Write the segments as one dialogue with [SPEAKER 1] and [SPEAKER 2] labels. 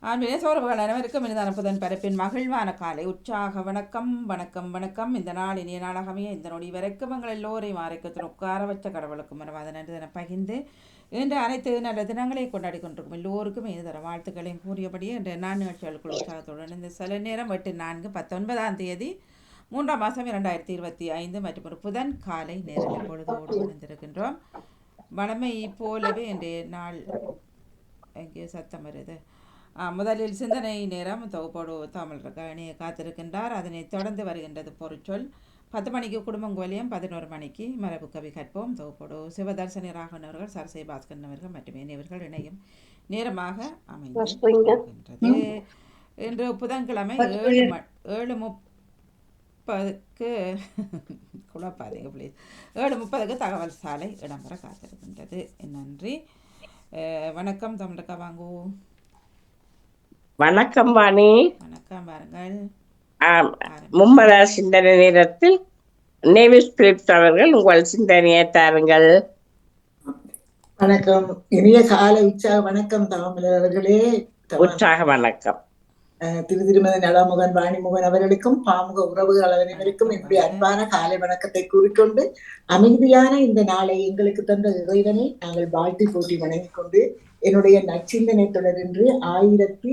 [SPEAKER 1] ஆன்மீக சோர்வுகள் அனைவருக்கும் இனிதான புதன் பரப்பின் மகிழ்வான காலை உற்சாக வணக்கம் வணக்கம் வணக்கம். இந்த நாள் இனிய நாளாகவே இந்த நொடி வரைக்கும் எங்கள் எல்லோரையும் ஆரோக்கியத்தில் உட்கார வச்ச கடவுளுக்கும் மனவாத நன்றி தினம் பகிர்ந்து இன்று அனைத்து நல்ல தினங்களை கொண்டாடி கொண்டிருக்கும் எல்லோருக்கும் இனிதர வாழ்த்துக்களையும் கூறியபடியே இன்று நான் நிகழ்ச்சிகளுக்குள் உற்சாகத்துடன் இந்த சில நேரம் 8/4/19 3ஆம் மாதம் 2025 மற்றும் ஒரு புதன் காலை நேரில் பொழுதோடு இணைந்திருக்கின்றோம். வளமை போலவே இன்றைய நாள் எங்கே சத்தம் வருது. முதலில் சிந்தனை நேரம் தொகுப்போடு தமிழ் இணைய காத்திருக்கின்றார். அதனைத் தொடர்ந்து வருகின்றது பொருட்சொல். 10 மணிக்கு குடும்பங்கோலியம், 11 மணிக்கு மரபு கவி கற்போம் தொகுப்போடு சிவதர்சனி ராகவன் அவர்கள், சரசை பாஸ்கரன் அவர்கள் மற்றும் இணையவர்கள் இணையும் நேரமாக அமைந்திருக்கின்றது. இன்று புதன்கிழமை 7:30க்கு குழப்பாதீங்க ப்ளீஸ், 7:30க்கு தகவல் சாலை இடம்பெற காத்திருக்கின்றது. நன்றி. வணக்கம் தமிழக்கா, வாங்குவோம்.
[SPEAKER 2] வணக்கம் வாணி.
[SPEAKER 1] வணக்கம். வாருங்கள்.
[SPEAKER 2] மும்மத சிந்தனை நேரத்தில் நேவிஸ் பிலிப்ஸ் அவர்கள் உங்கள் சிந்தனையை தாருங்கள்.
[SPEAKER 3] வணக்கம். இனிய காலை உற்சாக வணக்கம் தமிழர்களே.
[SPEAKER 2] உற்சாக வணக்கம்.
[SPEAKER 3] திருமதி நலமுகன் வாணிமுகன் அவர்களுக்கும் பாமுக உறவுகள் அனைவருக்கும் என்னுடைய அன்பான காலை வணக்கத்தை கூறிக்கொண்டு அமைதியான இந்த நாளை எங்களுக்கு தந்த இறைவனை நாங்கள் வாழ்த்தி போட்டி வணங்கிக் கொண்டு என்னுடைய நச்சிந்தனை தொடர் என்று 1500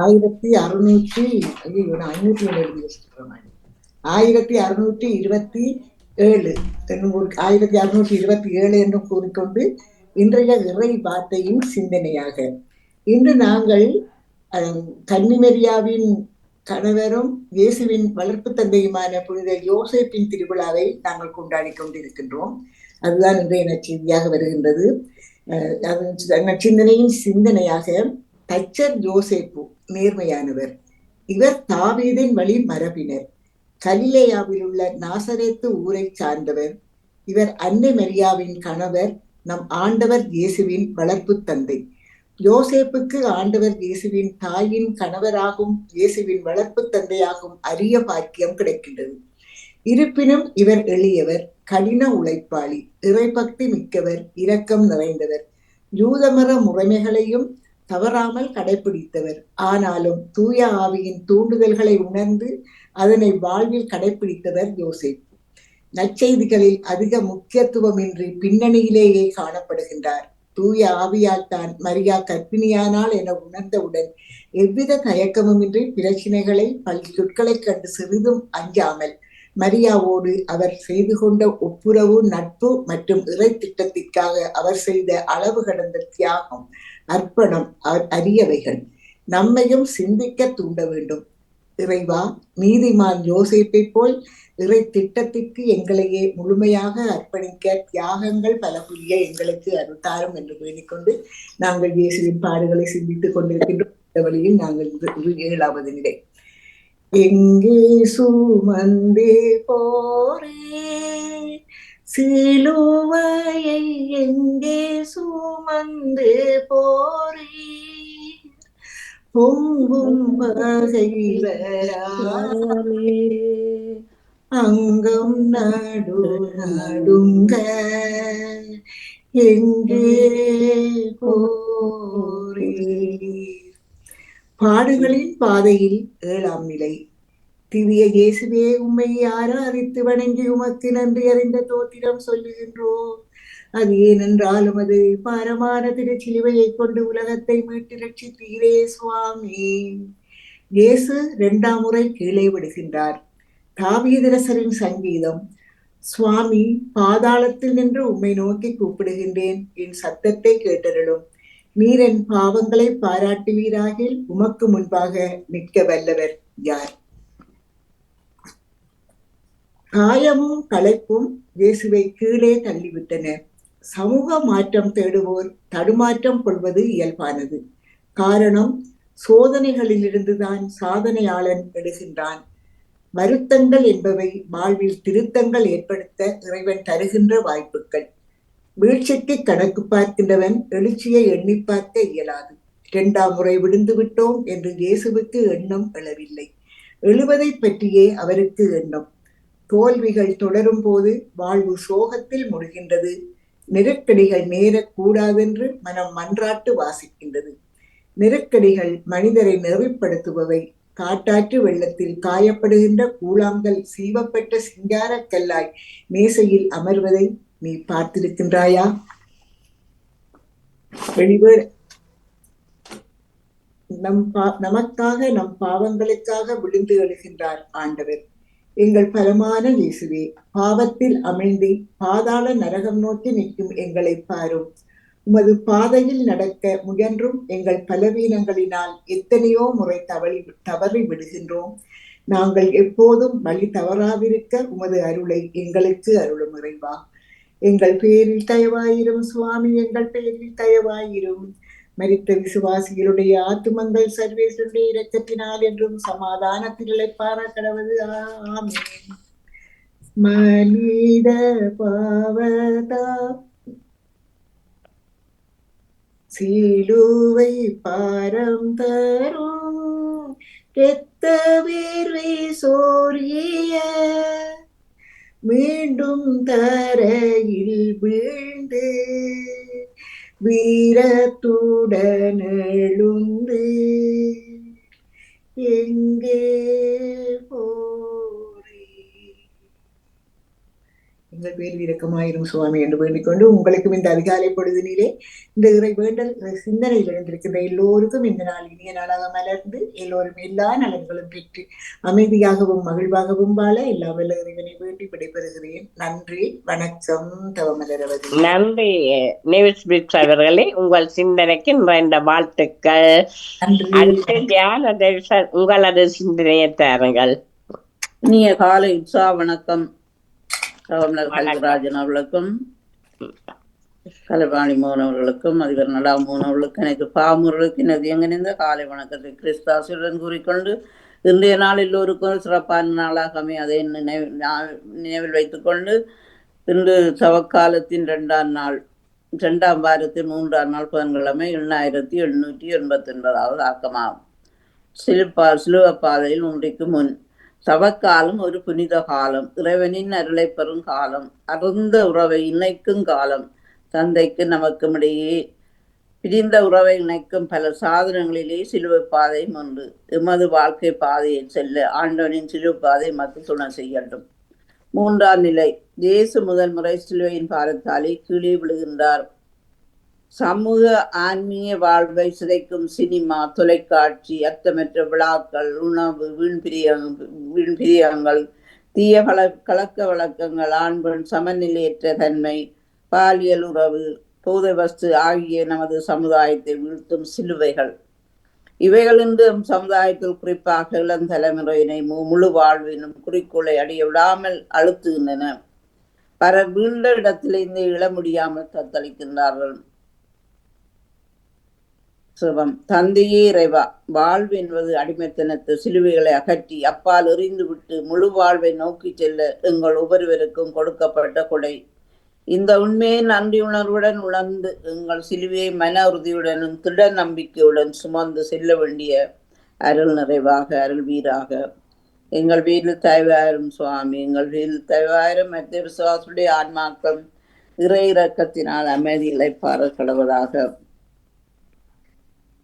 [SPEAKER 3] 1627 என்றும் கூறிக்கொண்டு இன்றைய இறை வார்த்தையின் சிந்தனையாக இன்று நாங்கள் கன்னிமரியாவின் கணவரும் இயேசுவின் வளர்ப்பு தந்தையுமான புனித யோசேப்பின் திருவிழாவை நாங்கள் கொண்டாடி கொண்டிருக்கின்றோம். அதுதான் இன்றைய நற்செய்தியாக வருகின்றது. நற்சிந்தனையின் சிந்தனையாக தச்சர் யோசேப்பு நேர்மையானவர். இவர் தாவீதின் வழி மரபினர். கலிலேயாவில் உள்ள நாசரேத்து ஊரை சார்ந்தவர். இவர் அன்னை மரியாவின் கணவர், நம் ஆண்டவர் இயேசுவின் வளர்ப்பு தந்தை. யோசேப்புக்கு ஆண்டவர் இயேசுவின் தாயின் கணவராகும் இயேசுவின் வளர்ப்பு தந்தையாகும் அரிய பாக்கியம் கிடைக்கின்றது. இருப்பினும் இவர் எளியவர், கடின உழைப்பாளி, இறைபக்தி மிக்கவர், இரக்கம் நிறைந்தவர், யூதமர முறைமைகளையும் தவறாமல் கடைபிடித்தவர். ஆனாலும் தூய ஆவியின் தூண்டுதல்களை உணர்ந்து அதனை வாழ்வில் கடைபிடித்தவர் யோசேப்பு. நற்செய்திகளில் அதிக முக்கியத்துவமின்றி பின்னணியிலேயே காணப்படுகின்றார். தூய ஆவியால் தான் மரியா கர்ப்பிணியானால் என உணர்ந்தவுடன் எவ்வித தயக்கமுமின்றி பிரச்சனைகளை சொற்களை கண்டு சிறிதும் அஞ்சாமல் மரியாவோடு அவர் செய்து கொண்ட ஒப்புரவு, நட்பு மற்றும் இறை திட்டத்திற்காக அவர் செய்த அளவு கடந்த தியாகம், அர்ப்பணம் அரியவைகள். நம்மையும் சிந்திக்க தூண்ட வேண்டும். இறைவா, நீதிமான் யோசேப்பை போல் இறை திட்டத்திற்கு எங்களையே முழுமையாக அர்ப்பணிக்க தியாகங்கள் பல புரிய எங்களுக்கு அருள்தாரும் என்று வேண்டிக்கொண்டு நாங்கள் இயேசுவின் பாடுகளை சிந்தித்துக் கொண்டிருக்கின்ற வழியில் நாங்கள் 7வது நிலை. எங்கே சுமந்தே போரே சிலுவையை, எங்கே சுமந்து போரே பொங்கும் பகைவராலே அங்கம் நடு நடுங்க எங்கே போரே. பாடுகளின் பாதையில் 7ஆம் நிலை. திவ்ய இயேசுவே, உம்மை ஆராதித்து வணங்கி உமக்கு நன்றி அறிந்த தோத்திரம் சொல்லுகின்றோம். அது ஏனென்றாலும் அது பாரமான திருச்சிலுவையை கொண்டு உலகத்தை மீட்டு ரட்சித்தீரே சுவாமி. இயேசு 2ஆம் முறை கீழே விடுகின்றார். தாவீதரசரின் சங்கீதம். சுவாமி, பாதாளத்தில் நின்று உம்மை நோக்கி கூப்பிடுகின்றேன், என் சத்தத்தை கேட்டருளும். நீர் என் பாவங்களை பாராட்டுவீராகில் உமக்கு முன்பாக நிற்க வல்லவர் யார்? காயமும் களைப்பும் இயேசுவை கீழே தள்ளிவிட்டன. சமூக மாற்றம் தேடுவோர் தடுமாற்றம் கொள்வது இயல்பானது. காரணம், சோதனைகளிலிருந்துதான் சாதனையாளன் எழுகின்றான். வருத்தங்கள் என்பவை வாழ்வில் திருத்தங்கள் ஏற்படுத்த இறைவன் தருகின்ற வாய்ப்புகள். வீழ்ச்சிக்கு கணக்கு பார்க்கின்றவன் எழுச்சியை எண்ணி பார்க்க இயலாது. 2ஆம் முறை விழுந்து விட்டோம் என்று இயேசுவுக்கு எண்ணம் எழவில்லை. எழுவதை பற்றியே அவருக்கு எண்ணம். தோல்விகள் தொடரும் போது வாழ்வு சோகத்தில் முடிகின்றது. நெருக்கடிகள் நேரக்கூடாதென்று மனம் மன்றாட்டு வாசிக்கின்றது. நெருக்கடிகள் மனிதரை நெறிப்படுத்துபவை. காட்டாற்று வெள்ளத்தில் காயப்படுகின்ற கூழாங்கல் சீவப்பட்ட சிங்காரக் கல்லாய் மேசையில் அமர்வதை நீ பார்த்திருக்கின்றாயா? நமக்காக நம் பாவங்களுக்காக விழுந்து எழுகின்றார் ஆண்டவர். எங்கள் பலமான இயேசுவே, பாவத்தில் அமிழ்ந்து பாதாள நரகம் நோக்கி நிற்கும் எங்களை பாரும். உமது பாதையில் நடக்க முயன்றும் எங்கள் பலவீனங்களினால் எத்தனையோ முறை தவறி விடுகின்றோம். நாங்கள் எப்போதும் வழி தவறாதிருக்க உமது அருளை எங்களுக்கு அருளும் இறைவா. எங்கள் பேரில் தயவாயிரும் சுவாமி, எங்கள் பேரில் தயவாயிரும். மரித்த விசுவாசிகளுடைய ஆத்துமங்கள் சர்வேசுடைய இரக்கத்தினால் என்றும் சமாதானத்தில் இழைப்பார கடவுள். ஆமென். மனித பாவதா சிலுவை பாரம் தரும் கெத்த வேர்வை சோரிய மீண்டும் தரையில் வீழ்ந்து வீரத்துடன் எழுந்து எங்கே போரே. எங்கள் பேர் இரக்கமாயிரும் சுவாமி என்று வேண்டிக் கொண்டு, உங்களுக்கும் இந்த அதிகாலை பொழுதினிலே இந்த இறை வேண்டல் சிந்தனையில் இருந்திருக்கின்ற எல்லோருக்கும் இந்த நாள் இனிய நாளாக மலர்ந்து எல்லோரும் எல்லா நலன்களும் பெற்று அமைதியாகவும் மகிழ்வாகவும் வாழ எல்லா வல்ல இறைவனை வேண்டி விடைபெறுகிறேன். நன்றி, வணக்கம். தவமலரவதி.
[SPEAKER 2] நன்றி நேவிஸ் பிரிட்ஸ் அவர்களே, உங்கள் சிந்தனைக்கு நிறைந்த வாழ்த்துக்கள். அடுத்து தியான தரிசன், உங்களது சிந்தனையை தாருங்கள்.
[SPEAKER 4] இனிய காலை உற்சாக வணக்கம். கவர்னர் கல்விராஜன் அவர்களுக்கும், கலைவாணி மோகன் அவர்களுக்கும், அதிபர் நடா மோகன் அவர்களுக்கும், எனக்கு பாமுர்களுக்கு எனது எங்கிருந்த காலை வணக்கத்தை கிறிஸ்தாசுடன் கூறிக்கொண்டு, இன்றைய நாள் எல்லோருக்கும் சிறப்பான நாளாக அதை நினைவில் வைத்துக்கொண்டு, இன்று சவக்காலத்தின் 2ஆம் வாரத்தின் 3ஆம் நாள் புதன்கிழமை 1889 ஆக்கமாகும். சிலுவப்பாதையில் ஒன்றைக்கு முன் சவக்காலம் ஒரு புனித காலம், இறைவனின் அருளை பெறும் காலம், அருந்த உறவை இணைக்கும் காலம். தந்தைக்கு நமக்கும் இடையே பிரிந்த உறவை இணைக்கும் பல சாதனங்களிலே சிலுவை பாதையும் ஒன்று. எமது வாழ்க்கை பாதையை செல்ல ஆண்டவனின் சிலுவை பாதை மக்கள் துணை செய்யட்டும். 3ஆம் நிலை, இயேசு முதல் முறை சிலுவையின் பாரத்தாலே கீழே விழுகின்றார். சமூக ஆன்மீக வாழ்வை சிதைக்கும் சினிமா, தொலைக்காட்சி, அர்த்தமற்ற விழாக்கள், உணவு, வீண்பிரியங்கள், தீய கலக்க வழக்கங்கள், ஆண் பெண் சமநிலையற்ற தன்மை, பாலியல் உறவு, போதை வஸ்து ஆகிய நமது சமுதாயத்தை வீழ்த்தும் சிலுவைகள். இவைகள் இன்று சமுதாயத்தில் குறிப்பாக இளம் தலைமுறையினை முழு வாழ்வினும் குறிக்கோளை அடைய விடாமல் அழுத்துகின்றன. பலர் வீழ்ந்த இடத்திலிருந்து இழ முடியாமல் தத்தளிக்கின்றார்கள். சிவம். தந்தையே இறைவா, வாழ்வு என்பது அடிமைத்தனத்து சிலுவைகளை அகற்றி அப்பால் எறிந்துவிட்டு முழு வாழ்வை நோக்கி செல்ல எங்கள் ஒவ்வொருவருக்கும் கொடுக்கப்பட்ட கொடை. இந்த உண்மையை நன்றி உணர்வுடன் உணர்ந்து எங்கள் சிலுவையை மன உறுதியுடனும் திட நம்பிக்கையுடன் சுமந்து செல்ல வேண்டிய அருள் நிறைவாக அருள்வீராக. எங்கள் வீட்டில் தயவாயிரும் சுவாமி, எங்கள் வீட்டில் தயவாயிரும். மற்ற விசுவாசுடைய ஆன்மாக்கள் இறை இரக்கத்தினால் அமைதிகளை பார கடவுளாக.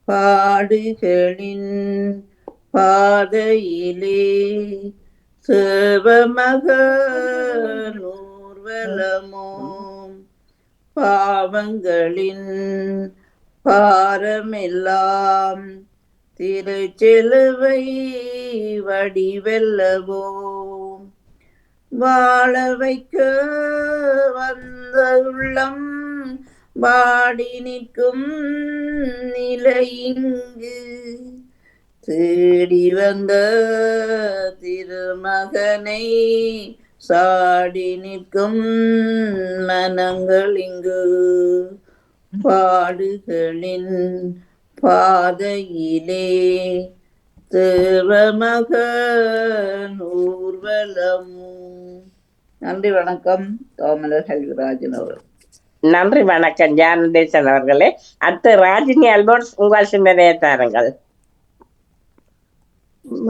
[SPEAKER 4] பாடுகளின் பாதையிலே சேவமகன் ஊர்வலமோ, பாவங்களின் பாரமெல்லாம் திருச்சிலுவை வடிவெல்லவோ, வாழ வைக்க வந்த உள்ளம் வாடி நிற்கும் நிலையிங்கு, தேடி வந்த திருமகனை சாடி நிற்கும் மனங்கள் இங்கு. பாடுகளின் பாதையிலே தேவமகன் ஊர்வலமும். நன்றி, வணக்கம். தோமலர் கல்விராஜன் அவர்கள்.
[SPEAKER 2] நன்றி, வணக்கம் ஜானதேசன் அவர்களே. அடுத்து ராஜினி அல்போன்ஸ், உங்கள் சிந்தனையை தாருங்கள்.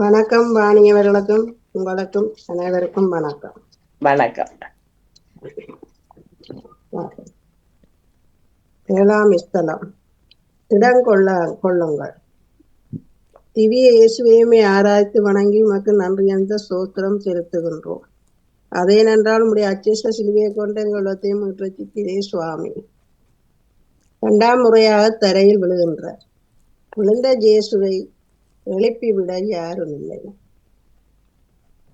[SPEAKER 5] வணக்கம் வாணியவர்களுக்கும் உங்களுக்கும் அனைவருக்கும் வணக்கம்.
[SPEAKER 2] வணக்கம்.
[SPEAKER 5] ஏழாம் ஸ்தலம். கொள்ளுங்கள். திவ்ய இயேசுவையுமே ஆராய்த்து வணங்கி உமக்கு நன்றி என்ற சோத்திரம் செலுத்துகின்றோம். அதேனென்றால் உடைய அச்சேஷ சிலுவையை கொண்டு எங்களுத்தையும் மீட்டெடுத்தீரே சுவாமி. 2ஆம் முறையாக தரையில் விழுகின்றார். விழுந்த இயேசுவை எழுப்பிவிட யாரும் இல்லை.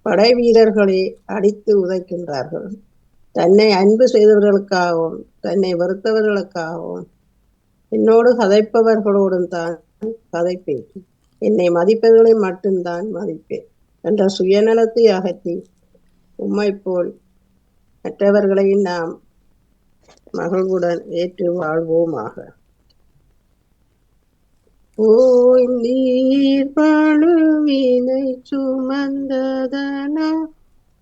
[SPEAKER 5] படை வீரர்களே அடித்து உதைக்கின்றார்கள். தன்னை அன்பு செய்தவர்களுக்காகவும் தன்னை வெறுத்தவர்களுக்காகவும் என்னோடு கதைப்பவர்களோடும் தான் கதைப்பேன், என்னை மதிப்பவர்களை மட்டும்தான் மதிப்பேன் என்ற சுயநலத்தை அகற்றி உம்மை போல் மற்றவர்களையும் நாம் மகிழ்வுடன் ஏற்று வாழ்வோமாக. ஓய் நீர் பழுவினை சுமந்ததனா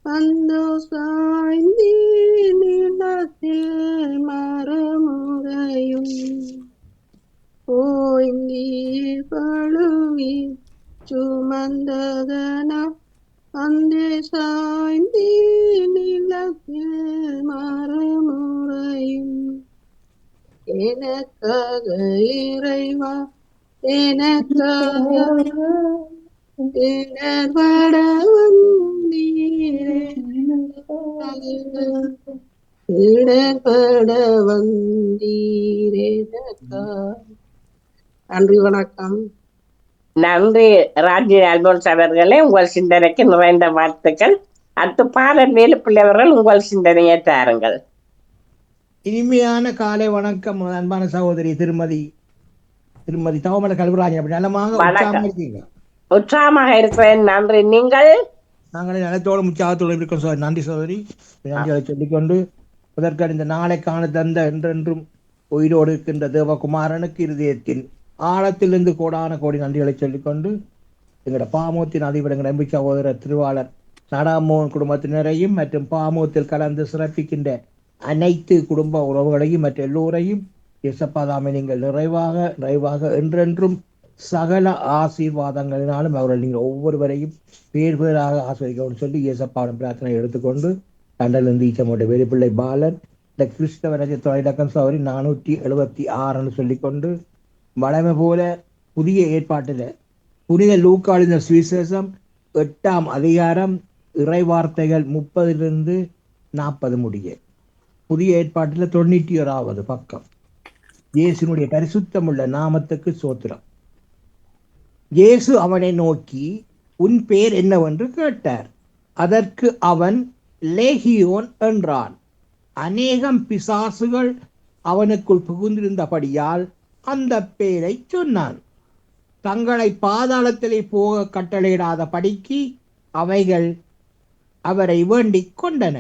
[SPEAKER 5] அந்த சாய்ந்தீர் நிலத்தில் மரமுறையும். ஓய் நீர் பழுவின் சுமந்ததனா அந்த சாய்ந்தீர் நிலத்தில் மரமுறையும். எனக்காக இறைவா எனக்காக இடர்பட வந்தீரே, இடர்பட வந்தீரே. நன்றி, வணக்கம்.
[SPEAKER 2] நன்றி ராஜி அல்போன்ஸ் அவர்களே, உங்கள் சிந்தனைக்கு நிறைந்த வாழ்த்துக்கள். அடுத்து பாலன் வேலுப்பிள்ளை அவர்கள் உங்கள் சிந்தனையை தாருங்கள்.
[SPEAKER 6] இனிமையான காலை வணக்கம் அன்பான சகோதரி திருமதி தவமல கல்வராஜன். அப்படி நலமாக உற்சாகமாக இருக்கீங்க?
[SPEAKER 2] உற்சாகமாக இருக்கிறேன், நன்றி. நீங்கள்?
[SPEAKER 6] நாங்கள் நலத்தோடு உற்சாகத்தோடு இருக்கோம். நன்றி சகோதரி. நன்றிகளை சொல்லிக்கொண்டு அதற்கு இந்த நாளை காண தந்த என்றென்றும் உயிரோடு இருக்கின்ற தேவகுமாரனுக்கு இருதயத்தின் ஆழத்திலிருந்து கோடான கோடி நன்றிகளை சொல்லிக்கொண்டு எங்களோட பாமூத்தின் அதிபர் எங்கள் நம்பி சகோதரர் திருவாளர் நாடாமோகன் குடும்பத்தினரையும் மற்றும் பாமூத்தில் கலந்து சிறப்பிக்கின்ற அனைத்து குடும்ப உறவுகளையும் மற்ற எல்லோரையும் இயேசப்பாதாமை நீங்கள் நிறைவாக என்றென்றும் சகல ஆசீர்வாதங்களினாலும் அவர்கள் நீங்கள் ஒவ்வொருவரையும் பேர் பேராக ஆசிரியர் சொல்லி இயேசப்பாவின் பிரார்த்தனை எடுத்துக்கொண்டு கண்டலிருந்து ஈச்சமோட்டை வேலுப்பிள்ளை பாலன் இந்த கிறிஸ்தவ தொலைலக்கம் சவரி 476 சொல்லிக்கொண்டு வளமை போல புதிய ஏற்பாட்டில் புனித லூக்காளின் சுவிசேஷம் 8ஆம் அதிகாரம் இறை வார்த்தைகள் 30-40 முடிய புதிய ஏற்பாட்டில் 91வது பக்கம். இயேசுனுடைய பரிசுத்தமுள்ள நாமத்துக்கு சோத்திரம். இயேசு அவனை நோக்கி உன் பேர் என்னவென்று கேட்டார். அதற்கு அவன் லேகியோன் என்றான். அநேகம் பிசாசுகள் அவனுக்குள் புகுந்திருந்தபடியால் அந்த பேரை சொன்னான். தங்களை பாதாளத்திலே போக கட்டளையிடாத படிக்கு அவைகள் அவரை வேண்டிக் கொண்டன.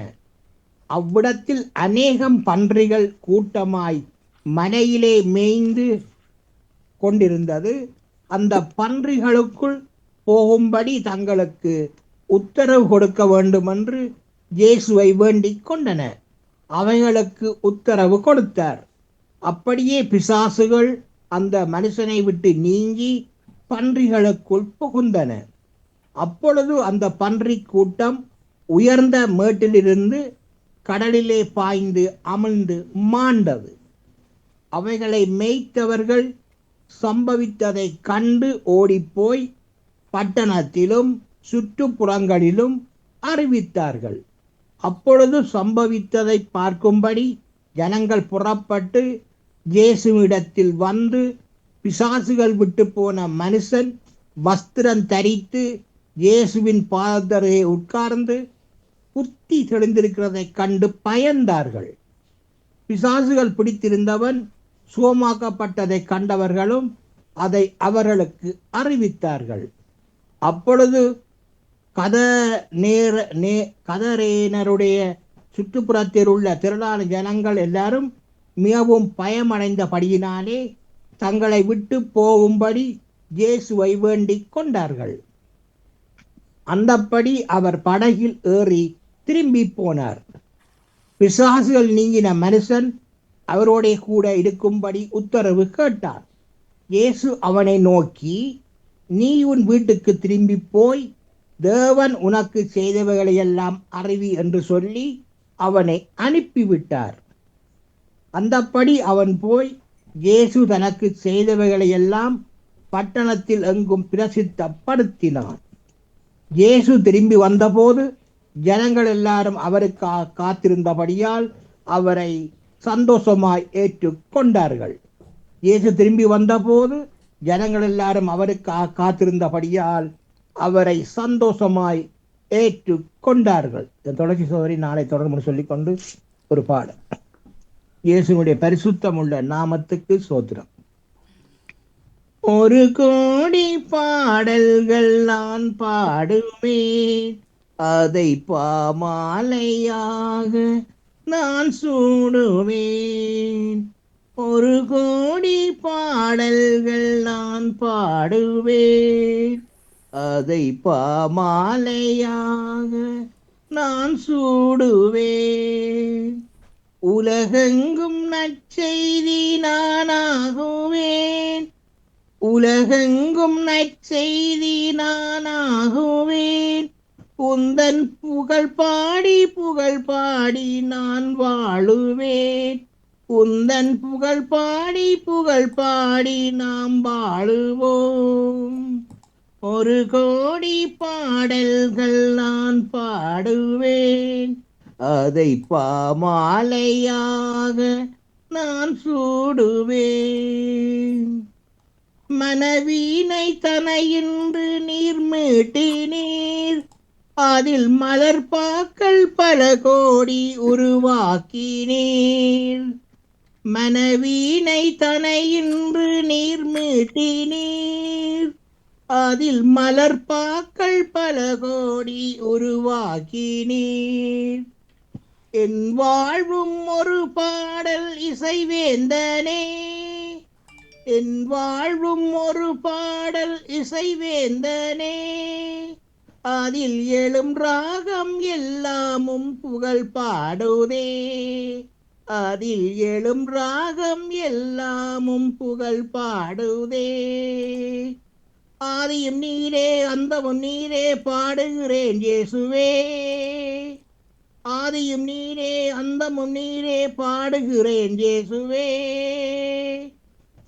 [SPEAKER 6] அவ்விடத்தில் அநேகம் பன்றிகள் கூட்டமாய் மலையிலே மேய்ந்து கொண்டிருந்தது. அந்த பன்றிகளுக்குள் போகும்படி தங்களுக்கு உத்தரவு கொடுக்க வேண்டுமென்று இயேசுவை வேண்டிக் கொண்டன. அவைகளுக்கு உத்தரவு கொடுத்தார். அப்படியே பிசாசுகள் அந்த மனுஷனை விட்டு நீங்கி பன்றிகளுக்குள் புகுந்தன. அப்பொழுது அந்த பன்றி கூட்டம் உயர்ந்த மேட்டிலிருந்து கடலிலே பாய்ந்து அமிழ்ந்து மாண்டது. அவைகளை மேய்த்தவர்கள் சம்பவித்ததை கண்டு ஓடிப்போய் பட்டணத்திலும் சுற்றுப்புறங்களிலும் அறிவித்தார்கள். அப்பொழுது சம்பவித்ததை பார்க்கும்படி ஜனங்கள் புறப்பட்டு இயேசுவிடத்தில் வந்து பிசாசுகள் விட்டு போன மனுஷன் வஸ்திரம் தரித்து இயேசுவின் பாதத்தருகே உட்கார்ந்து புத்தி தெளிந்திருக்கிறதை கண்டு பயந்தார்கள். பிசாசுகள் பிடித்திருந்தவன் சுகமாக்கப்பட்டதை கண்டவர்களும் அதை அவர்களுக்கு அறிவித்தார்கள். அப்பொழுது கதரேனருடைய சுற்றுப்புறத்தில் உள்ள திரளான ஜனங்கள் எல்லாரும் மிகவும் பயமடைந்தபடியினாலே தங்களை விட்டு போகும்படி இயேசுவை வேண்டிக் கொண்டார்கள். அந்தப்படி அவர் படகில் ஏறி திரும்பி போனார். பிசாசுகள் நீங்கின மனுஷன் அவரோட கூட இருக்கும்படி உத்தரவு கேட்டார். இயேசு அவனை நோக்கி நீ உன் வீட்டுக்கு திரும்பி போய் தேவன் உனக்கு செய்தவைகளையெல்லாம் அறிவி என்று சொல்லி அவனை அனுப்பிவிட்டார். அந்தப்படி அவன் போய் இயேசு தனக்கு செய்தவைகளை எல்லாம் பட்டணத்தில் எங்கும் பிரசித்தப்படுத்தினான். இயேசு திரும்பி வந்தபோது ஜனங்கள் எல்லாரும் அவருக்காக காத்திருந்தபடியால் அவரை சந்தோஷமாய் ஏற்றுக்கொண்டார்கள். இயேசு திரும்பி வந்தபோது ஜனங்கள் எல்லாரும் அவருக்காக காத்திருந்தபடியால் அவரை சந்தோஷமாய் ஏற்றுக்கொண்டார்கள். இதன் தொடர்ச்சி சோதரி நாளை தொடர்பு சொல்லிக்கொண்டு ஒரு பாடல். இயேசுனுடைய பரிசுத்தம் உள்ள நாமத்துக்கு சோத்திரம். ஒரு கோடி பாடல்கள் நான் பாடுவேன், அதை பாமாலையாக நான் சூடுவேன். ஒரு கோடி பாடல்கள் நான் பாடுவேன், அதை பாமாலையாக நான் சூடுவேன். உலகெங்கும் நற்செய்தி நானாகுவேன், உலகெங்கும் நற்செய்தி நானாகுவேன். உந்தன் புகழ் பாடி நான் வாழுவேன், உந்தன் புகழ் பாடி நாம் வாழுவோம். ஒரு கோடி பாடல்கள் நான் பாடுவேன், அதை பாமாலையாக நான் சூடுவேன். மனவீனை தனையின்று நீர் மீட்டினீர், அதில் மலர்பாக்கள் பல கோடி உருவாக்கினீர். மனவீனை தனையின்று நீர் மீட்டினீர், அதில் மலர்பாக்கள் பல கோடி உருவாக்கினீர். என் வாழ்வும் ஒரு பாடல் இசைவேந்தனே, என் வாழ்வும் ஒரு பாடல் இசைவேந்தனே. அதில் எழும் ராகம் எல்லாமும் புகழ் பாடுதே, அதில் எழும் ராகம் எல்லாமும் புகழ் பாடுதே. ஆதியும் நீரே அந்தமும் நீரே பாடுகிறேன் இயேசுவே, ஆதியும் நீரே அந்தமும் நீரே பாடுகிறேன் இயேசுவே.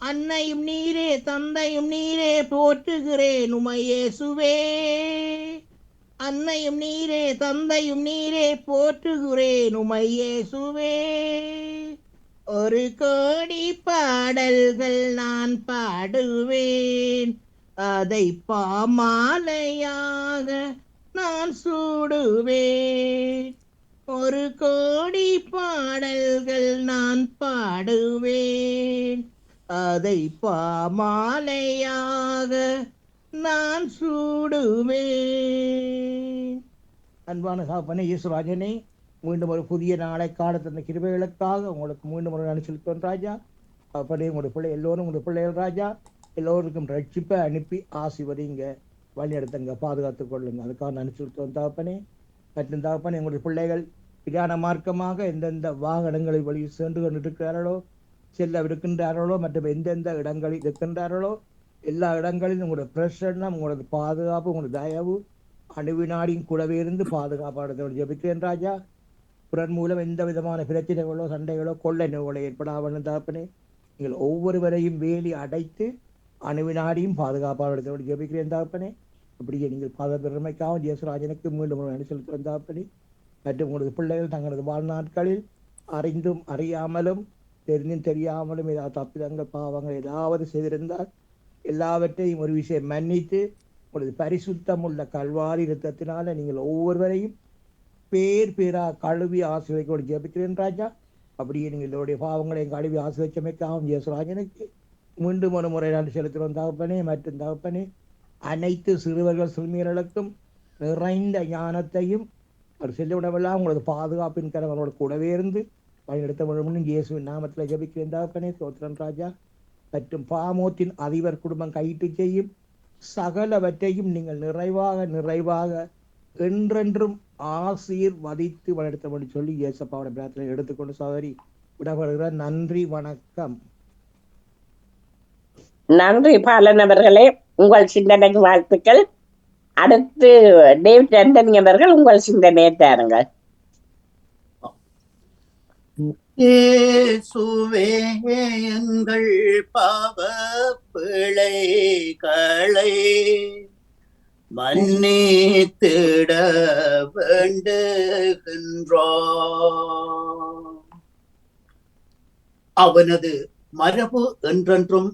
[SPEAKER 6] அன்னையும் நீரே தந்தையும் நீரே போற்றுகிறேன் உமை இயேசுவே, அன்னையும் நீரே தந்தையும் நீரே போற்றுகிறேன் உமை இயேசுவே. ஒரு கோடி பாடல்கள் நான் பாடுவேன், அதை பாமாலையாக நான் சூடுவேன். ஒரு கோடி பாடல்கள் நான் பாடுவேன், அதை பாமாலையாக நான் சூடுவேன். அன்பான சாப்பனே ஈஸ்வராஜனே, மீண்டும் ஒரு புதிய நாளை கால தந்த கிருபைகளுக்காக உங்களுக்கு மீண்டும் ஒரு நன்றி செலுத்துவேன் ராஜா. அப்படி உங்களுடைய பிள்ளை எல்லோரும் உங்களுடைய பிள்ளைகள் ராஜா, எல்லோருக்கும் ரட்சிப்பை அனுப்பி ஆசிர்வதிங்க, வழிநடத்துங்க, பாதுகாத்துக் கொள்ளுங்க. அதுக்காக நன்றி செலுத்துவேன் தகப்பனே. மற்றும் தகப்பனே, எங்களுடைய பிள்ளைகள் பிரயாண மார்க்கமாக எந்தெந்த வாகனங்களில் வழி சென்று கொண்டிருக்கிறார்களோ, செல்லவிருக்கின்றார்களோ, மற்றும் எந்தெந்த இடங்களில் இருக்கின்றார்களோ எல்லா இடங்களிலும் உங்களோட பிரசன்னம், உங்களோட பாதுகாப்பு, உங்களோட தயவு அணுவினாடியும் கூடவே இருந்து பாதுகாப்பாடுதோடு ஜெபிக்கிறேன் ராஜா. பிறர் மூலம் எந்த விதமான பிரச்சனைகளோ சண்டைகளோ கொள்ளை நோய்களோ ஏற்படாமல் தகப்பனே, நீங்கள் ஒவ்வொருவரையும் வேலி அடைத்து அணுவினாடியும் பாதுகாப்பாடுதோடு ஜெபிக்கிறேன் தகப்பனே. அப்படியே நீங்கள் பாதுகாப்பிற்மைக்காகவும் ஜேசுராஜனுக்கு மீண்டும் நன்றி செலுத்துவேன் தகப்பனே. மற்றும் உங்களது பிள்ளைகள் தங்களது வாழ்நாட்களில் அறிந்தும் அறியாமலும் தெரிந்தும் தெரியாமலும் ஏதாவது தப்பிதங்கள் பாவங்கள் ஏதாவது செய்திருந்தால் எல்லாவற்றையும் ஒரு விஷயம் மன்னித்து உங்களது பரிசுத்தம் உள்ள கல்வாரி இரத்தத்தினால நீங்கள் ஒவ்வொருவரையும் பேர் பேராக கழுவி ஆசீர்வதிக்க ஜெபிக்கிறேன் ராஜா. அப்படியே நீங்கள் இதோடைய பாவங்களையும் கழுவி ஆசீர்வதிச்சமைக்காகவும் ஜேசுராஜனுக்கு மீண்டும் ஒரு முறை நன்றி செலுத்துகிறோம் தகப்பனே. மற்றும் தகப்பனே, அனைத்து சிறுவர்கள் சிறுமியர்களுக்கும் நிறைந்த ஞானத்தையும் அவர் செல்லுவிடமெல்லாம் உங்களது பாதுகாப்பின் கரங்களோட கூடவே இருந்து வழிநடத்த வேண்டும் இயேசுவின் நாமத்தில் ஜெபிக்கிறேன் தகப்பனே. சோத்திரன் ராஜா. மற்றும் பாமோத்தின் அதிபர் குடும்பம் கையிட்டு செய்யும் சகலவற்றையும் நீங்கள் நிறைவாக என்றென்றும் ஆசீர்வதித்து வழிநடத்த சொல்லி இயேசப்பாவோட பிரார்த்தனை எடுத்துக்கொண்டு சகோதரி விடப்படுகிறார். நன்றி, வணக்கம்.
[SPEAKER 2] நன்றி பாலன் அவர்களே, உங்கள் சிந்தனைக்கு வாழ்த்துக்கள். அடுத்து டேவிட் ஆண்டனி அவர்கள் உங்கள் சிந்தனையை தாருங்கள்.
[SPEAKER 7] இயேசுவே எங்கள் பாவ பிழைகளை மன்னித்திட வேண்டுகின்றோம். அவனது மரபு என்றென்றும்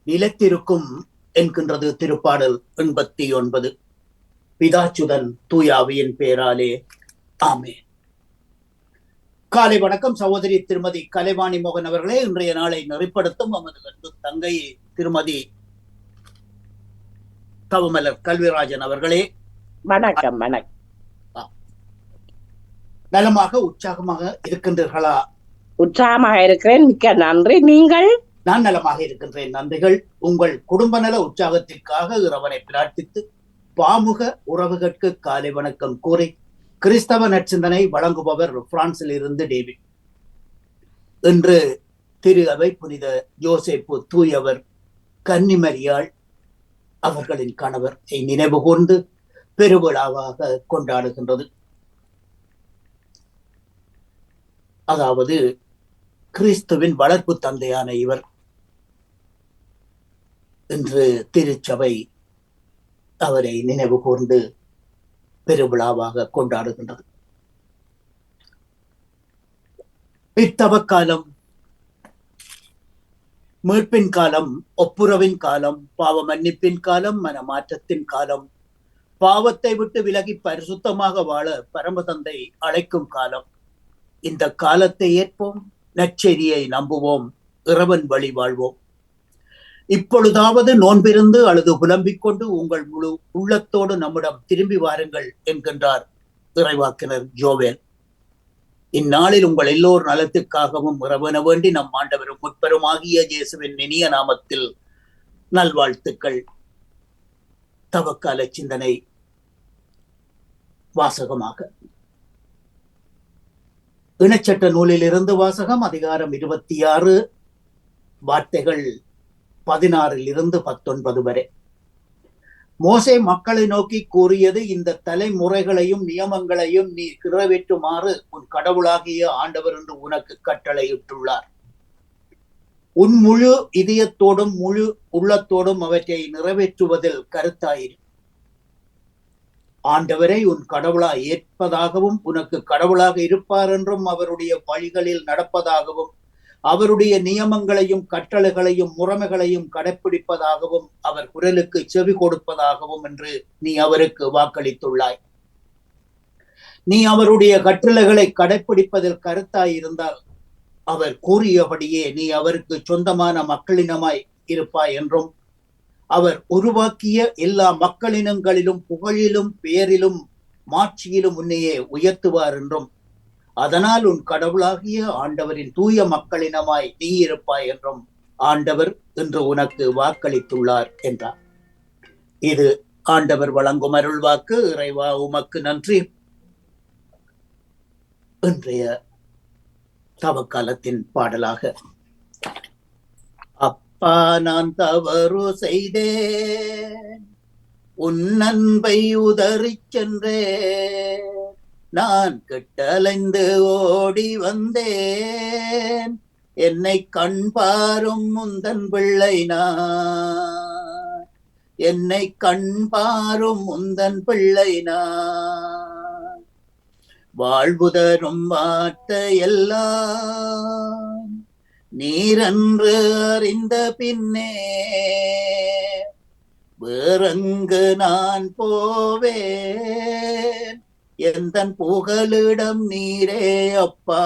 [SPEAKER 7] நிலைத்திருக்கும் என்கின்றது திருப்பாடல் 89. பிதாச்சுதன் தூயாவியின் பேராலே ஆமென். காலை வணக்கம் சகோதரி திருமதி கலைவாணி மோகன் அவர்களே. இன்றைய நாளை நெறிப்படுத்தும் நமது அன்பு தங்கை திருமதி தவமலர் கல்விராஜன் அவர்களே.
[SPEAKER 2] வணக்கம். வணக்கம்.
[SPEAKER 7] நலமாக உற்சாகமாக இருக்கின்றீர்களா?
[SPEAKER 2] உற்சாகமாக இருக்கிறேன், மிக்க நன்றி. நீங்கள்?
[SPEAKER 7] நான் நலமாக இருக்கின்றேன், நன்றிகள். உங்கள் குடும்ப நல உற்சாகத்திற்காக இறைவனை பிரார்த்தித்து பாமுக உறவுகளுக்கு காலை வணக்கம் கூறி கிறிஸ்தவ நற்சிந்தனை வழங்குபவர் பிரான்சில் இருந்து டேவிட். இன்று திரு அவை புனித யோசேப்பு தூயவர் கன்னிமரியாள் அவர்களின் கணவரை நினைவு கூர்ந்து பெருவிழாவாக கொண்டாடுகின்றது. அதாவது கிறிஸ்துவின் வளர்ப்பு தந்தையான இவர் இன்று திருச்சபை அவரை நினைவு கூர்ந்து பெருவிழாவாக கொண்டாடுகின்றது. இத்தவ காலம், மீட்பின் காலம், ஒப்புரவின் காலம், பாவ மன்னிப்பின் காலம், மனமாற்றத்தின் காலம், பாவத்தை விட்டு விலகி பரிசுத்தமாக வாழ பரமதந்தை அழைக்கும் காலம். இந்த காலத்தை ஏற்போம், நற்செய்தியை நம்புவோம், இறைவன் வழி வாழ்வோம். இப்பொழுதாவது நோன்பிருந்து அழுது புலம்பிக் கொண்டு உங்கள் முழு உள்ளத்தோடு நம்மிடம் திரும்பி வாருங்கள் என்கின்றார் இறைவாக்கினர் ஜோவேல். இந்நாளில் உங்கள் எல்லோர் நலத்துக்காகவும் இறைவன வேண்டி நம் ஆண்டவரும் முற்பெருமாகிய இயேசுவின் இனிய நாமத்தில் நல்வாழ்த்துக்கள். தவக்கால சிந்தனை வாசகமாக இனச்சட்ட நூலிலிருந்து வாசகம். அதிகாரம் 26, வார்த்தைகள் 16 - 19 வரை. மோசே மக்களை நோக்கி கூறியது, இந்த தலைமுறைகளையும் நியமங்களையும் நீ நிறைவேற்றுமாறு உன் கடவுளாகிய ஆண்டவர் என்று உனக்கு கட்டளையிட்டுள்ளார். உன் முழு இதயத்தோடும் முழு உள்ளத்தோடும் அவற்றை நிறைவேற்றுவதில் கருத்தாயிரு. ஆண்டவரை உன் கடவுளாய் ஏற்பதாகவும் உனக்கு கடவுளாக இருப்பார் என்றும் அவருடைய வழிகளில் நடப்பதாகவும் அவருடைய நியமங்களையும் கட்டளைகளையும் முறைமைகளையும் கடைப்பிடிப்பதாகவும் அவர் குரலுக்கு செவி கொடுப்பதாகவும் என்று நீ அவருக்கு வாக்களித்துள்ளாய். நீ அவருடைய கட்டளைகளை கடைப்பிடிப்பதில் கருத்தாயிருந்தால் அவர் கூறியபடியே நீ அவருக்கு சொந்தமான மக்களினமாய் இருப்பாய் என்றும் அவர் உருவாக்கிய எல்லா மக்களினங்களிலும் புகழிலும் பேரிலும் மாட்சியிலும் உன்னையே உயர்த்துவார் என்றும் அதனால் உன் கடவுளாகிய ஆண்டவரின் தூய மக்களினமாய் நீ இருப்பாய் என்றும் ஆண்டவர் இன்று உனக்கு வாக்களித்துள்ளார் என்றார். இது ஆண்டவர் வழங்கும் அருள்வாக்கு. இறைவா உமக்கு நன்றி. இன்றைய தவக்காலத்தின் பாடலாக, அப்பா நான் தவறு செய்தேன், உன் அன்பை உதறிச் சென்றேன், நான் கெட்டலைந்து ஓடி வந்தேன், என்னை கண் பாரும் முந்தன் பிள்ளை நான், என்னை கண் பாரும் முந்தன் பிள்ளை நான், வாழ்வுதரும் வார்த்தையெல்லாம் நீரென்று அறிந்த பின்னே வேறெங்கு நான் போவேன், எந்தன் புகலிடம் நீரே அப்பா.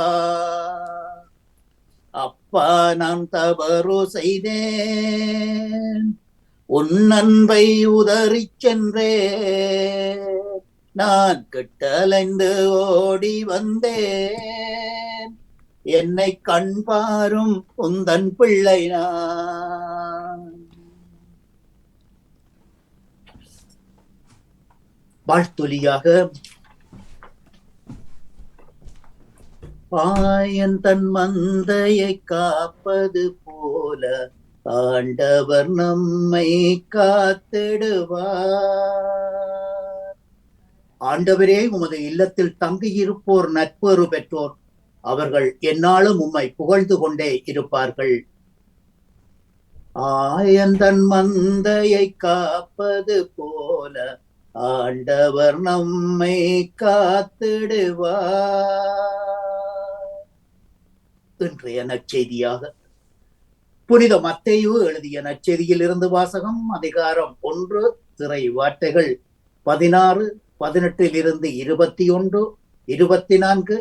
[SPEAKER 7] அப்பா நான் தவறு செய்தேன், உன் அன்பை உதறிச் சென்றேன், நான் கெட்டலைந்து ஓடி வந்தேன், என்னை கண் பாரும் உந்தன் பிள்ளை நான். வாழ்த்தொலியாக, பாயன் தன் மந்தையை காப்பது போல ஆண்டவர் நம்மை காத்திடுவார். ஆண்டவரே உமது இல்லத்தில் தங்கியிருப்போர் நட்பெறு பெற்றோர். அவர்கள் எந்நாளும் உம்மை புகழ்ந்து கொண்டே இருப்பார்கள். ஆயந்தன் மந்தையை காப்பது போல ஆண்டவர் நம்மை காத்திடுவார். இன்றைய நற்செய்தியாக புனித மத்தேயு எழுதிய நற்செய்தியில் இருந்து வாசகம். அதிகாரம் 1, திரை வார்த்தைகள் 16, 18 21, 24,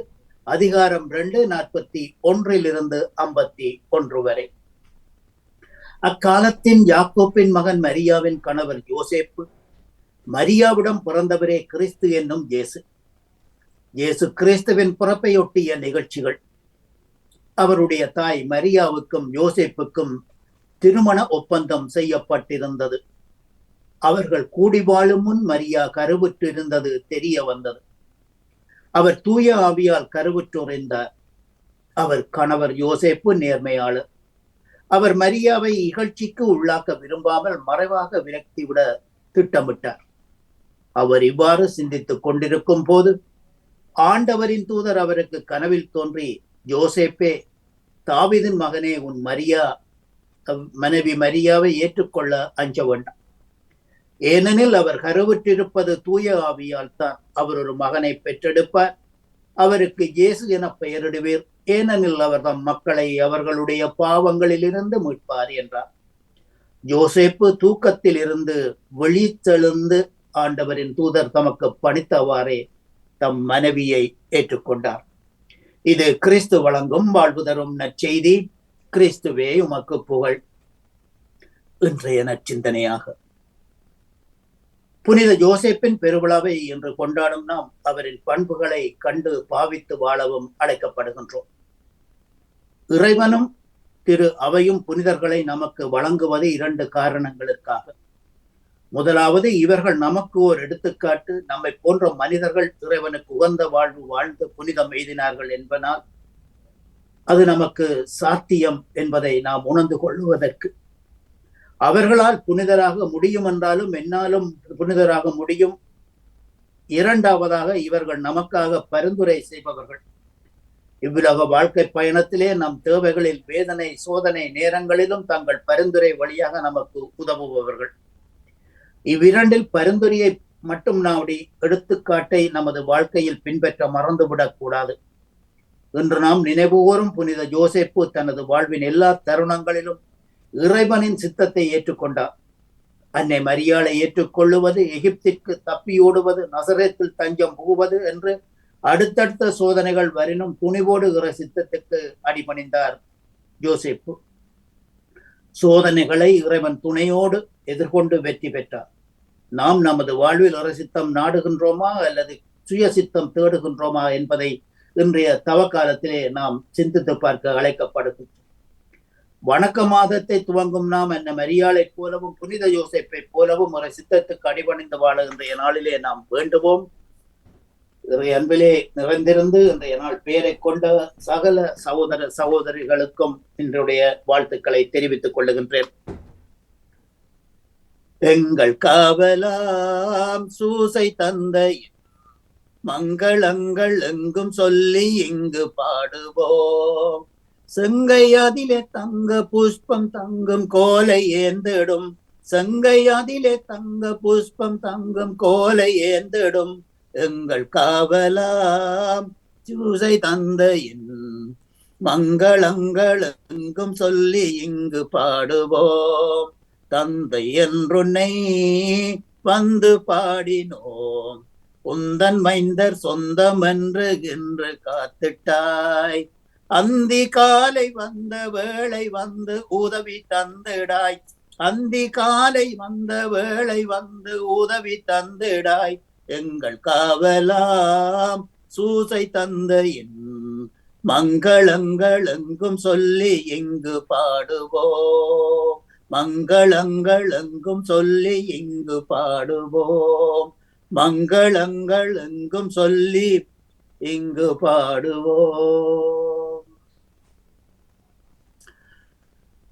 [SPEAKER 7] அதிகாரம் 2, 41 51 வரை. அக்காலத்தின் யாக்கோப்பின் மகன் மரியாவின் கணவர் யோசேப்பு, மரியாவிடம் பிறந்தவரே கிறிஸ்து என்னும் இயேசு. இயேசு கிறிஸ்துவின் பிறப்பையொட்டிய நிகழ்ச்சிகள். அவருடைய தாய் மரியாவுக்கும் யோசேப்புக்கும் திருமண ஒப்பந்தம் செய்யப்பட்டிருந்தது. அவர்கள் கூடி வாழும் முன் மரியா கருவுற்றிருந்தது தெரிய வந்தது. அவர் தூய ஆவியால் கருவுற்றிருந்தார். அவர் கணவர் யோசேப்பு நேர்மையாளர். அவர் மரியாவை இகழ்ச்சிக்கு உள்ளாக்க விரும்பாமல் மறைவாக விரக்திவிட திட்டமிட்டார். அவர் இவ்வாறு சிந்தித்துக் கொண்டிருக்கும் போது ஆண்டவரின் தூதர் அவருக்கு கனவில் தோன்றி, யோசேப்பே, தாவீதின் மகனே, உன் மனைவி மரியாவை ஏற்றுக்கொள்ள அஞ்ச வேண்டாம். ஏனெனில் அவர் கருவுற்றிருப்பது தூய ஆவியால் தான். அவர் ஒரு மகனை பெற்றெடுப்பார். அவருக்கு இயேசு என பெயரிடுவீர். ஏனெனில் அவர் தம் மக்களை அவர்களுடைய பாவங்களிலிருந்து மீட்பார் என்றார். யோசேப்பு தூக்கத்தில் இருந்து விழித்தெழுந்து ஆண்டவரின் தூதர் தமக்கு பணித்தவாறே தம் மனைவியை ஏற்றுக்கொண்டார். இது கிறிஸ்து வழங்கும் வாழ்வு தரும் நற்செய்தி. கிறிஸ்துவே உமக்கு புகழ். இன்றைய நற்சிந்தனையாக புனித யோசேப்பின் பெருவிழாவை இன்று கொண்டாடும் நாம் அவரின் பண்புகளை கண்டு பாவித்து வாழவும் அழைக்கப்படுகின்றோம். இறைவனும் திரு அவையும் புனிதர்களை நமக்கு வழங்குவது 2 காரணங்களுக்காக. முதலாவது, இவர்கள் நமக்கு ஓர் எடுத்துக்காட்டு. நம்மை போன்ற மனிதர்கள் இறைவனுக்கு உகந்த வாழ்வு வாழ்ந்து புனிதம் எய்தினார்கள் என்பதனால் அது நமக்கு சாத்தியம் என்பதை நாம் உணர்ந்து கொள்வதற்கு. அவர்களால் புனிதராக முடியும் என்றாலும் என்னாலும் புனிதராக முடியும். இரண்டாவதாக, இவர்கள் நமக்காக பரிந்துரை செய்பவர்கள். இவ்வுலக வாழ்க்கை பயணத்திலே நம் தேவைகளில் வேதனை சோதனை நேரங்களிலும் தங்கள் பரிந்துரை வழியாக நமக்கு உதவுபவர்கள். இவ்விரண்டில் பரிந்துரையை மட்டும் நாடி எடுத்துக்காட்டை நமது வாழ்க்கையில் பின்பற்ற மறந்துவிடக் கூடாது. இன்று நாம் நினைவுகூரும் புனித யோசேப்பு தனது வாழ்வின் எல்லா தருணங்களிலும் இறைவனின் சித்தத்தை ஏற்றுக்கொண்டார். அன்னை மரியாளை ஏற்றுக்கொள்ளுவது, எகிப்திற்கு தப்பியோடுவது, நசரேத்தில் தஞ்சம் புகுவது என்று அடுத்தடுத்த சோதனைகள் வரினும் துணிவோடு இறை சித்தத்துக்கு அடிபணிந்தார் யோசேப்பு. சோதனைகளை இறைவன் துணையோடு எதிர்கொண்டு வெற்றி பெற்றார். நாம் நமது வாழ்வில் இறை சித்தம் நாடுகின்றோமா அல்லது சுய சித்தம் தேடுகின்றோமா என்பதை இன்றைய தவக்காலத்திலே நாம் சிந்தித்து பார்க்க அழைக்கப்படுகின்றோம். வணக்க மாதத்தை துவங்கும் நாம் அன்னை மரியாளை போலவும் புனித யோசேப்பை போலவும் இறை சித்தத்துக்கு அடிபணிந்து வாழுகின்ற நாளிலே நாம் வேண்டுவோம். இறை அன்பிலே நிறைந்திருந்து இன்றைய நாள் பெயரை கொண்ட சகல சகோதர சகோதரிகளுக்கும் இன்றைய வாழ்த்துக்களை தெரிவித்துக் கொள்ளுகின்றேன். எங்கள் காவலாம் சூசை தந்தை மங்களங்கள் எங்கும் சொல்லி இங்கு பாடுவோம். செங்கை அதிலே தங்க புஷ்பம் தங்கும் கோலை ஏந்திடும். செங்கை அதிலே தங்க புஷ்பம் தங்கும் கோலை ஏந்திடும். எங்கள் காவலாம் சூசை தந்தையின் மங்களங்கள் எங்கும் சொல்லி இங்கு பாடுவோம். தந்தை என்றுன்னை வந்து பாடினோம். உந்தன் மைந்தர் சொந்தம் என்று காத்திட்டாய். அந்தி காலை வந்த வேளை வந்து உதவி தந்திடாய். அந்தி காலை வந்த வேளை வந்து உதவி தந்திடாய். எங்கள் காவலாம் சூசை தந்தையின் மங்களங்கள் எங்கும் சொல்லி இங்கு பாடுவோம். மங்களங்கள் எங்கும் சொல்லி இங்கு பாடுவோம். மங்களங்கள் எங்கும் சொல்லி இங்கு பாடுவோம்.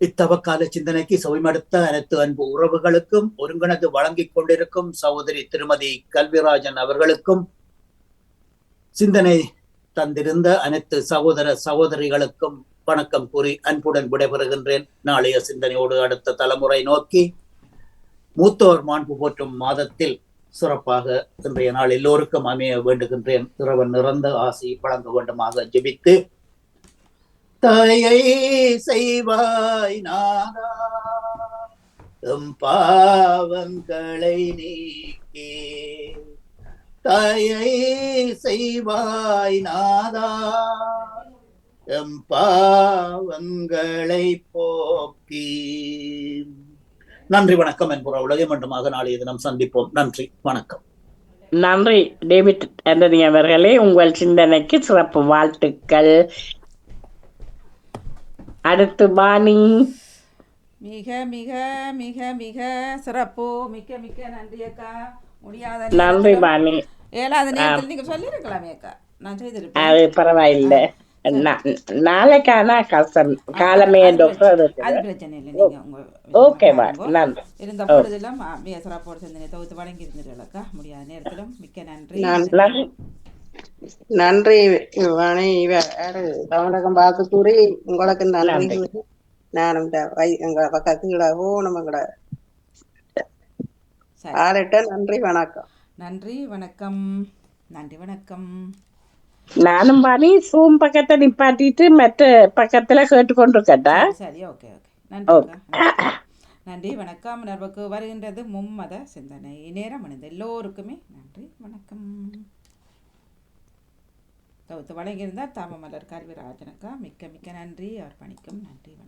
[SPEAKER 7] இத்தவக்கால சிந்தனைக்கு செவிமடுத்த அனைத்து அன்பு உறவுகளுக்கும் ஒருங்கிணைந்து வழங்கிக் கொண்டிருக்கும் சகோதரி திருமதி கல்விராஜன் அவர்களுக்கும் சிந்தனை தந்திருந்த அனைத்து சகோதர சகோதரிகளுக்கும் வணக்கம் கூறி அன்புடன் விடைபெறுகின்றேன். நாளைய சிந்தனையோடு அடுத்த தலைமுறை நோக்கி மூத்தோர் மாண்பு போற்றும் மாதத்தில் சிறப்பாக இன்றைய நாள் எல்லோருக்கும் அமைய வேண்டுகின்றேன். இறைவன் நிறந்த ஆசி வழங்க வேண்டுமாக ஜெபித்து, தாயை செய்வாய் நாதா எம் பாவங்களை நீக்கே, தாயை செய்வாய் நாதா எம் பாவங்களை போக்கி. நன்றி வணக்கம் என்புற உலகை மட்டுமாக நாளைய தினம் சந்திப்போம். நன்றி வணக்கம்.
[SPEAKER 2] நன்றி டேவிட் ஆண்டனி அவர்களே, உங்கள் சிந்தனைக்கு சிறப்பு வாழ்த்துக்கள். அடுத்து பாணி.
[SPEAKER 1] மிக மிக மிக மிக சிறப்பு. மிக்க மிக்க நன்றி அக்கா. முடியாத
[SPEAKER 2] நன்றி பாணி.
[SPEAKER 1] ஏழாவது நேரத்தில் நீங்க சொல்லியிருக்கலாமே அக்கா, நான் செய்திருப்பேன்.
[SPEAKER 2] அது பரவாயில்லை. நாளைக்கான கஷ்டம் காலமே டாக்டர்
[SPEAKER 1] அது பிரச்சனை இல்லை. நீங்க உங்க
[SPEAKER 2] ஓகே நன்றி.
[SPEAKER 1] இருந்த பொழுதெல்லாம் மிக சிறப்போடு சேர்ந்து தொகுத்து வழங்கி இருந்தீர்களக்கா. முடியாத நேரத்திலும் மிக்க நன்றி.
[SPEAKER 5] நன்றி வாணி. தமிழகம் பார்த்து கூறி உங்களுக்கு நன்றி. நானும் எங்களை பக்கத்துல போகணுமங்கட ஆளிட்ட. நன்றி வணக்கம்.
[SPEAKER 1] நன்றி வணக்கம். நன்றி வணக்கம்.
[SPEAKER 2] நானும் பாணி சூம் பக்கத்தை நிப்பாட்டிட்டு மற்ற பக்கத்துல கேட்டுக்கொண்டிருக்கட்டா?
[SPEAKER 1] சரி, ஓகே ஓகே. நன்றி நன்றி வணக்கம். நமக்கு வருகின்றது மும்மத சிந்தனை நேரம். அணிந்த எல்லோருக்குமே நன்றி வணக்கம். தொகுத்து வழங்கியிருந்தார் தாமமலர் கல்விராஜனக்கா. மிக்க மிக்க நன்றி. அவர் பணிக்கும் நன்றி வணக்கம்.